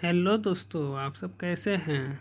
Hello दोस्तों, आप सब कैसे हैं।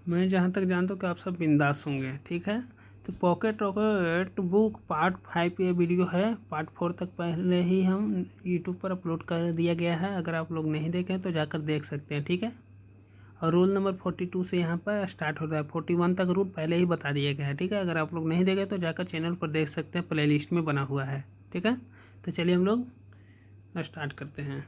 मैं जहाँ तक जानता हूँ कि आप सब बिंदास होंगे। ठीक है, तो पॉकेट रॉकेट बुक पार्ट 5 ये वीडियो है। पार्ट 4 तक पहले ही हम यूट्यूब पर अपलोड कर दिया गया है। अगर आप लोग नहीं देखें तो जाकर देख सकते हैं। ठीक है, और रूल नंबर 42 से यहाँ पर स्टार्ट होता है। 41 तक रूल पहले ही बता दिया गया है। ठीक है, अगर आप लोग नहीं देखे तो जाकर चैनल पर देख सकते हैं, प्ले लिस्ट में बना हुआ है। ठीक है, तो चलिए हम लोग स्टार्ट करते हैं।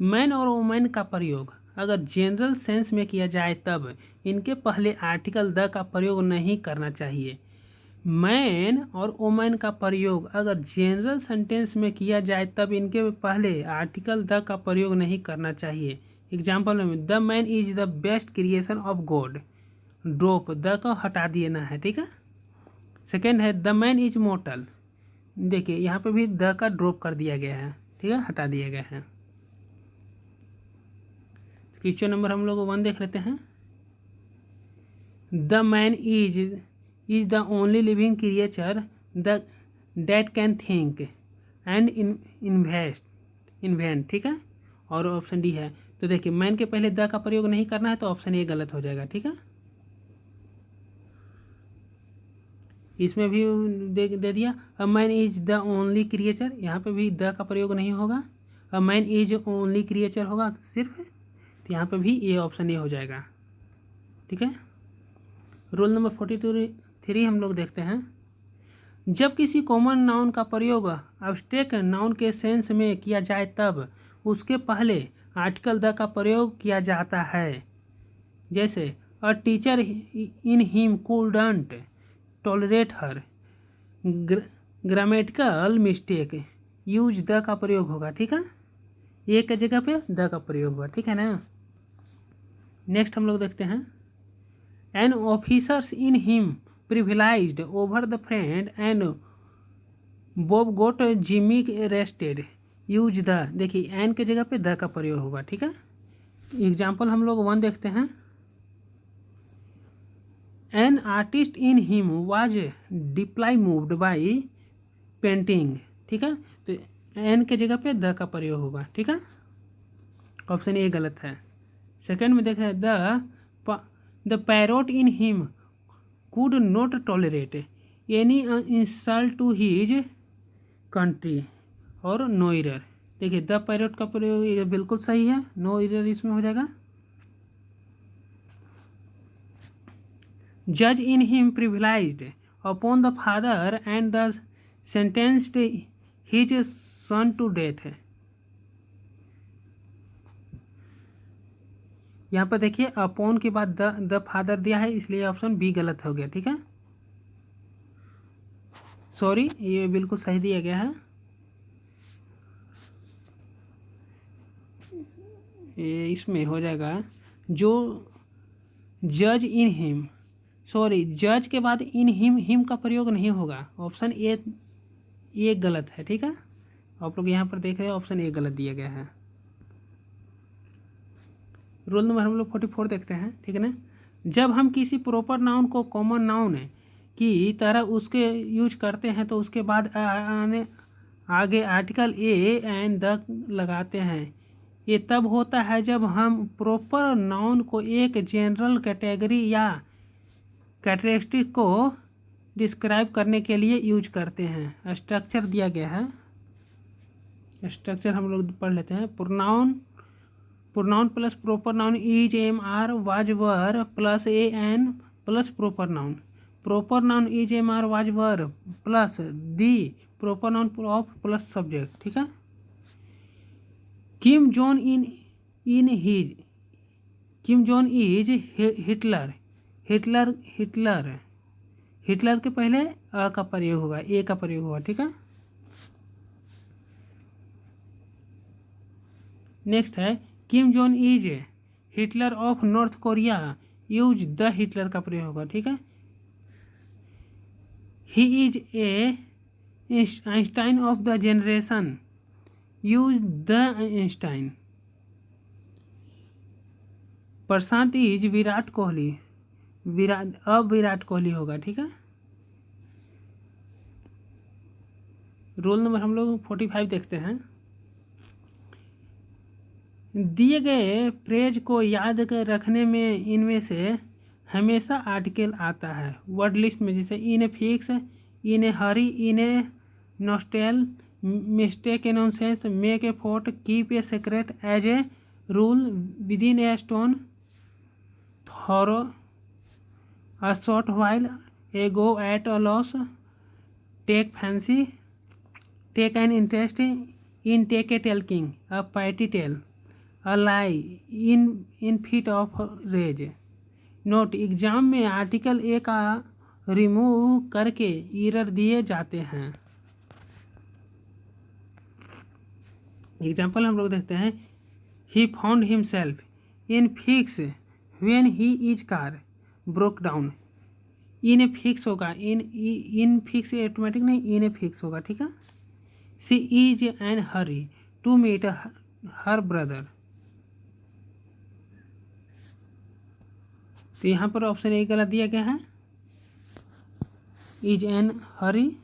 मैन और वुमेन का प्रयोग अगर जनरल सेंस में किया जाए तब इनके पहले आर्टिकल द का प्रयोग नहीं करना चाहिए। मैन और वुमेन का प्रयोग अगर जनरल सेंटेंस में किया जाए तब इनके पहले आर्टिकल द का प्रयोग नहीं करना चाहिए। एग्जाम्पल में the man is the best creation of God. Drop the को हटा देना है। ठीक है, सेकेंड है द मैन इज मोर्टल। देखिए यहाँ पे भी द का ड्रॉप कर दिया गया है। ठीक है, हटा दिया गया है। क्वेश्चन नंबर हम लोग 1 देख लेते हैं। The man is the only living creature that can think and invent. ठीक है, और ऑप्शन डी है। तो देखिए मैन के पहले द का प्रयोग नहीं करना है, तो ऑप्शन ए गलत हो जाएगा। ठीक है, इसमें भी दे दिया a man is the only creature, यहाँ पे भी द का प्रयोग नहीं होगा। A man is only creature होगा सिर्फ, तो यहाँ पे भी ये ऑप्शन ए हो जाएगा। ठीक है, रूल नंबर 43 हम लोग देखते हैं। जब किसी कॉमन नाउन का प्रयोग अब्स्ट्रैक्ट नाउन के सेंस में किया जाए तब उसके पहले आर्टिकल द का प्रयोग किया जाता है। जैसे a teacher in him couldn't tolerate her. Grammatical mistake use the का प्रयोग होगा। ठीक है, एक की जगह पे द का प्रयोग होगा। ठीक है ना। नेक्स्ट हम लोग देखते हैं। An officers in him privileged over the friend and Bob got Jimmy arrested. Use the, देखिए एन के जगह पे द का प्रयोग होगा। ठीक है, एग्जाम्पल हम लोग 1 देखते हैं। An artist in him was deploy moved by painting. ठीक है, तो एन के जगह पे द का प्रयोग होगा। ठीक है, ऑप्शन ए गलत है। सेकंड में देखें the parrot in him could not tolerate any insult to his country और नो इरर। देखिए द पैरोट का प्रयोग ये बिल्कुल सही है, नो इरर इसमें हो जाएगा। जज in him privileged upon the father and the sentenced his son to death. यहाँ पर देखिए अपॉन के बाद द फादर दिया है, इसलिए ऑप्शन बी गलत हो गया। ठीक है, सॉरी, ये बिल्कुल सही दिया गया है। ये इसमें हो जाएगा जो जज इन हिम, सॉरी जज के बाद इन हिम का प्रयोग नहीं होगा। ऑप्शन ए गलत है। ठीक है, आप लोग यहाँ पर देख रहे हैं ऑप्शन ए गलत दिया गया है। रोल नंबर हम लोग 44 देखते हैं। ठीक है ना। जब हम किसी प्रॉपर नाउन को कॉमन नाउन की तरह उसके यूज करते हैं तो उसके बाद आगे आर्टिकल ए एंड द लगाते हैं। ये तब होता है जब हम प्रॉपर नाउन को एक जनरल कैटेगरी या कैरेक्टरिस्टिक को डिस्क्राइब करने के लिए यूज करते हैं। स्ट्रक्चर दिया गया है, स्ट्रक्चर हम लोग पढ़ लेते हैं। Pronoun plus proper noun is am are was were plus a an plus proper noun. Proper noun is am are was were plus the proper noun of plus subject. ठीक है, Kim Jong is Hitler. Hitler के पहले अ का प्रयोग होगा, ए का प्रयोग होगा। ठीक है, नेक्स्ट है Kim Jong is Hitler of North Korea. Use the Hitler का प्रयोग होगा। ठीक है, he is a Einstein of the generation. Use the Einstein. Prashant is Virat Kohli. अब विराट कोहली होगा। ठीक है, रोल नंबर हम लोग 45 देखते हैं। दिए गए फ्रेज को याद रखने में इनमें से हमेशा आर्टिकल आता है वर्ड लिस्ट में, जैसे in a fix, in a hurry, in a nutshell, mistake a nonsense, make a fort, keep a secret, as a rule, with in a stone, thorough, a short while, a go at a loss, take fancy, take an interest in, take a talking, a petty tale, a lie, in fit of rage. Note, exam में article A का remove करके error दिए जाते हैं। Example हम लोग देखते हैं, he found himself in fix when he is car broke down. In a fix होगा, इन फिक्स ऑटोमेटिक नहीं, इन ए फिक्स होगा, ठीक है। She is in hurry to meet her brother. तो यहाँ पर ऑप्शन ए गलत दिया गया है, इज एन हरी।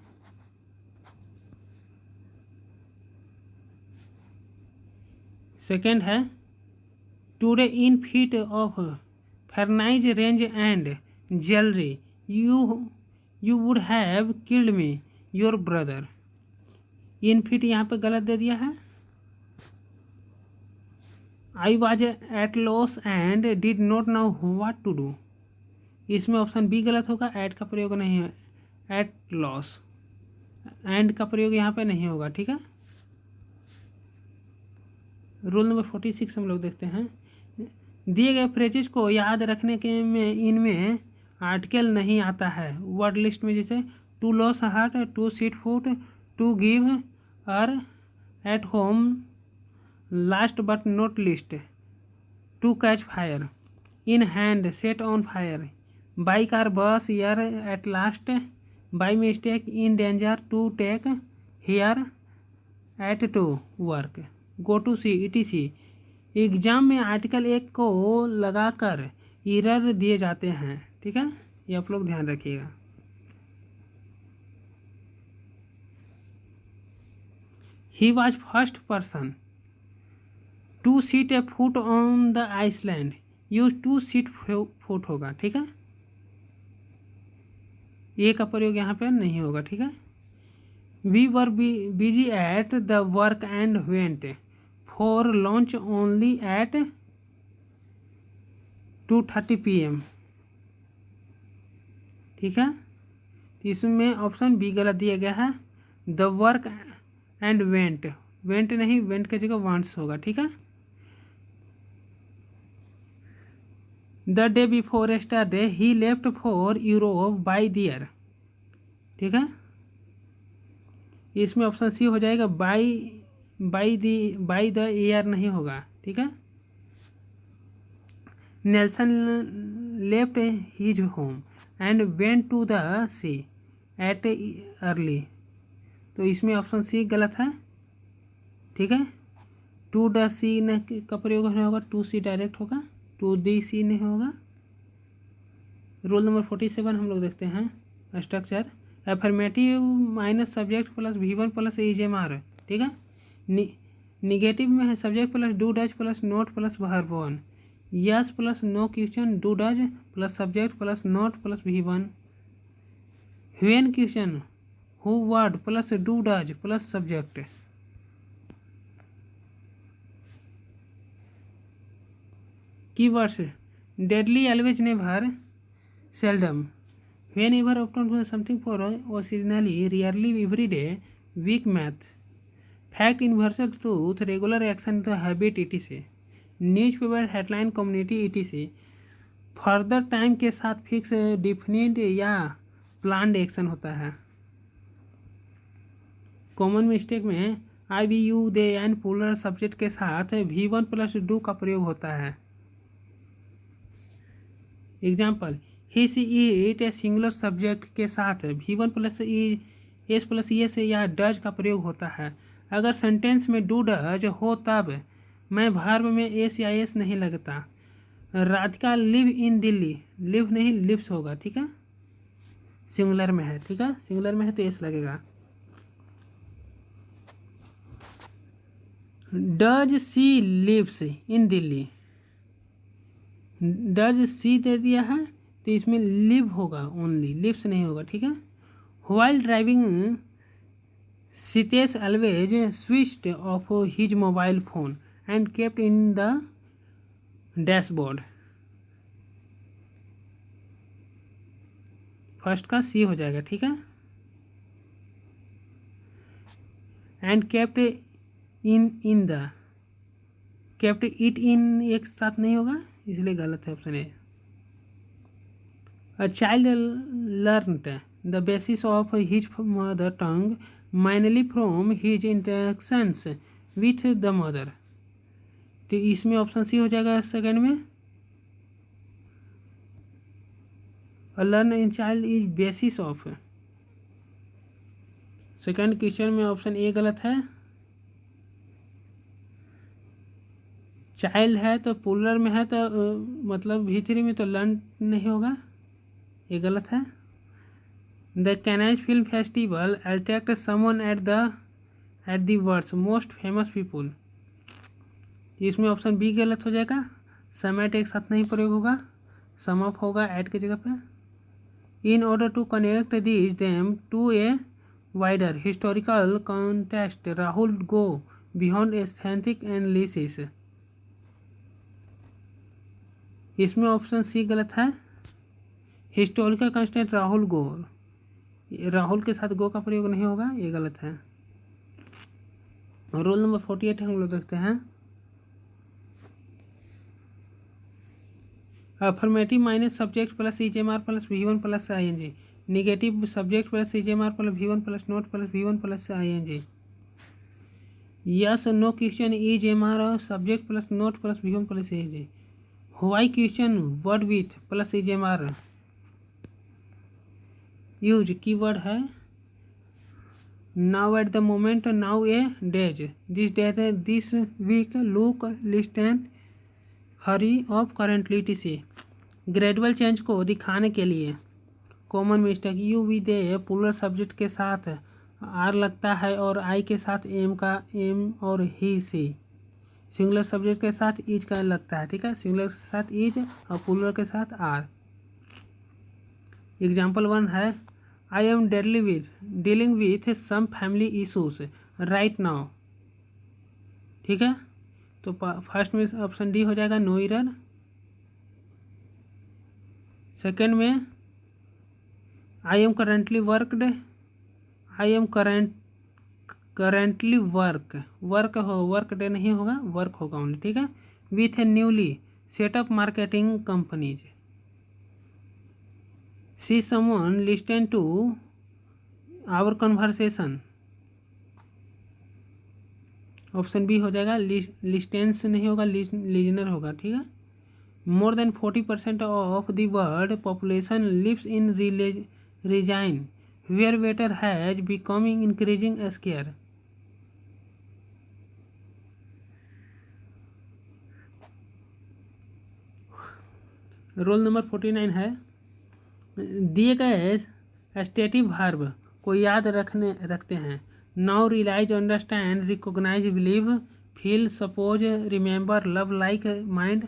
सेकेंड है, today in fit of furnace rage and jewellery you would have killed me your brother. In fit यहाँ पे गलत दे दिया है। I was at loss and did not know what to do. इसमें option B गलत होगा, एट का प्रयोग नहीं है, एट लॉस, एंड का प्रयोग यहाँ पे नहीं होगा, ठीक है। रूल नंबर 46 हम लोग देखते हैं, दिए गए फ्रेजेस को याद रखने के में इनमें आर्टिकल नहीं आता है वर्ड लिस्ट में, जैसे to lose heart, to set foot, to give ear at home, last but not least, to catch fire, in hand set on fire, by car bus air at last, by mistake in danger, to take here, at to work, go to sea, etc। Exam में article एक को लगाकर error दिए जाते हैं, ठीक है, ये आप लोग ध्यान रखिएगा। He was first person to set a foot on the Iceland, use to set foot होगा, ठीक है, ये का प्रयोग यहाँ पे नहीं होगा, ठीक है। We were busy at the work and went for lunch only at 2:30 PM, ठीक है। इसमें ऑप्शन बी गलत दिया गया है, the work and went, went नहीं, वेंट की जगह वांट्स होगा, ठीक है। The day before yesterday he left for Europe by the year, ठीक है। इसमें ऑप्शन सी हो जाएगा, बाई द ईयर नहीं होगा, ठीक है। Nelson left his home and went to the sea at early, तो इसमें ऑप्शन सी गलत है, ठीक है। टू द सी न का प्रयोग नहीं होगा, टू सी डायरेक्ट होगा, टू दी सी नहीं होगा। रूल नंबर 47 हम लोग देखते हैं, structure affirmative minus subject plus V1 plus EJMR, ठीक है। निगेटिव में है subject plus do does plus not plus verb 1, yes plus no question do does plus subject plus not plus V1, when question who word plus do does plus subject. Keywords, daily, always, never, seldom, whenever, often, something for occasionally, rarely, every day, weak, math, fact, universal truth, regular action, the habit, etc। Newspaper headline, community, etc। Further time के साथ fix, definite या planned action होता है। Common mistake में I, we, you, they and plural subject के साथ V1 plus do का प्रयोग होता है। Example, he she it a singular subject के साथ V1 plus s plus s या डज का प्रयोग होता है। अगर सेंटेंस में डू डज हो तब मैं वर्ब में एस या एस नहीं लगता। Radhika live in Delhi, live नहीं लिव्स होगा, ठीक है, सिंगुलर में है, ठीक है, सिंगुलर में है तो एस लगेगा। Does she lives in Delhi, does she दे दिया है तो इसमें लिव होगा, ओनली लिव्स नहीं होगा, ठीक है। While driving Sitesh always switched off his mobile phone and kept in the dashboard, first का सी हो जाएगा, ठीक है। And kept in the, kept it in एक साथ नहीं होगा इसलिए गलत है option A. A child learned the basis of his mother tongue mainly from his interactions with the mother, तो इसमें ऑप्शन सी हो जाएगा सेकेंड में। Learn in child is basis of, second question में ऑप्शन ए गलत है। चाइल्ड है तो पुलर में है तो मतलब V3 में तो लर्न नहीं होगा, ये गलत है। The Cannes film festival attract someone at the world's most famous people, इसमें ऑप्शन बी गलत हो जाएगा। सम एट एक साथ नहीं प्रयोग होगा, सम ऑफ होगा एट की जगह पे। In order to connect this them to a wider historical context Rahul go beyond aesthetic analysis, इसमें ऑप्शन सी गलत है। Historical constant Rahul go, Rahul के साथ गो का प्रयोग नहीं होगा, ये गलत है। रोल नंबर 48 हम लोग देखते हैं। Affirmative minus subject plus EJMR plus V1 plus ING, negative subject plus EJMR plus V1 plus not plus V1 plus ING। Yes no question EJMR subject plus not plus V1 plus ING। Why question word with plus EJMR। Use keyword है now at the moment, nowadays, this week, look, list, hurry off currently TC। Gradual change को दिखाने के लिए common mistake, you we they puller subject के साथ are लगता है और आई के साथ एम और ही सी, सिंगुलर सब्जेक्ट के साथ इज का लगता है, ठीक है, सिंगुलर के साथ इज और पुलर के साथ आर। एग्जाम्पल 1 है I am dealing with some family issues right now, ठीक है। तो फर्स्ट में ऑप्शन डी हो जाएगा नो एरर। सेकेंड में I am currently worked, I am currently work हो, वर्क डे नहीं होगा, वर्क होगा ओनली, ठीक है। With a newly setup marketing companies, see someone listen to our conversation, option B हो जाएगा लिस्टेंस नहीं होगा, लिजनर होगा, ठीक है। More than 40% of the world population lives in region where water has becoming increasing scarce, rule number 49 है। दिए गए स्टेटिव वर्ब को याद रखते हैं। Now, realise, understand, recognise, believe, feel, suppose, remember, love, like, mind,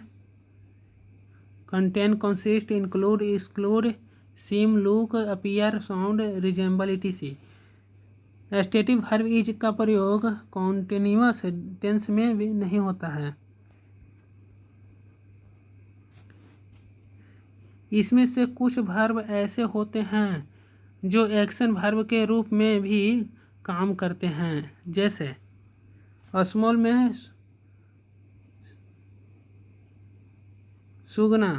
contain, consist, include, exclude, seem, look, appear, sound, resemble etc। Stative verb is का प्रयोग continuous tense में भी नहीं होता है। इसमें से कुछ वर्ब ऐसे होते हैं जो एक्शन वर्ब के रूप में भी काम करते हैं, जैसे स्मॉल में सुगना,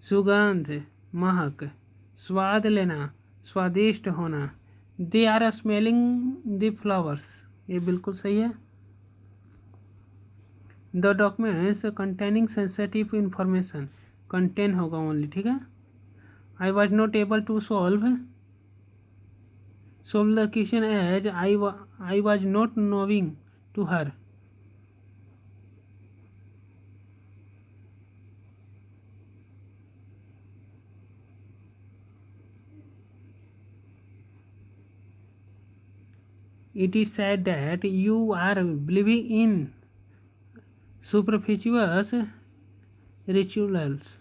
सुगंध, महक, स्वाद लेना, स्वादिष्ट होना। They are smelling the flowers, ये बिल्कुल सही है। The documents containing sensitive information, contain होगा ओनली, ठीक है। I was not able to solve the question as I was not knowing to her, it is said that you are believing in superstitious rituals।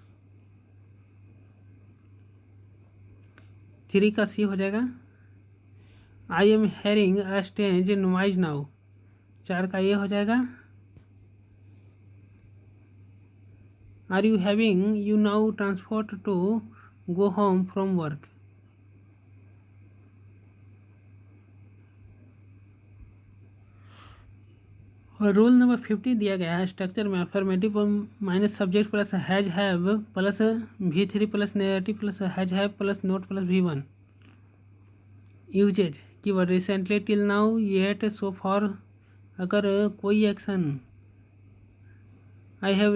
3 का C हो जाएगा। I am hearing a strange noise now. 4 का ये हो जाएगा। Are you having you now transport to go home from work. और rule number 50 दिया गया है स्ट्रक्चर में affirmative minus subject plus has have plus V3 plus negative plus has have plus not plus V1। Uses keyword recently till now yet so far. अगर कोई action I have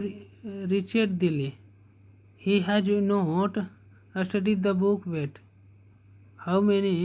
reached Delhi. He has not studied the book yet. How many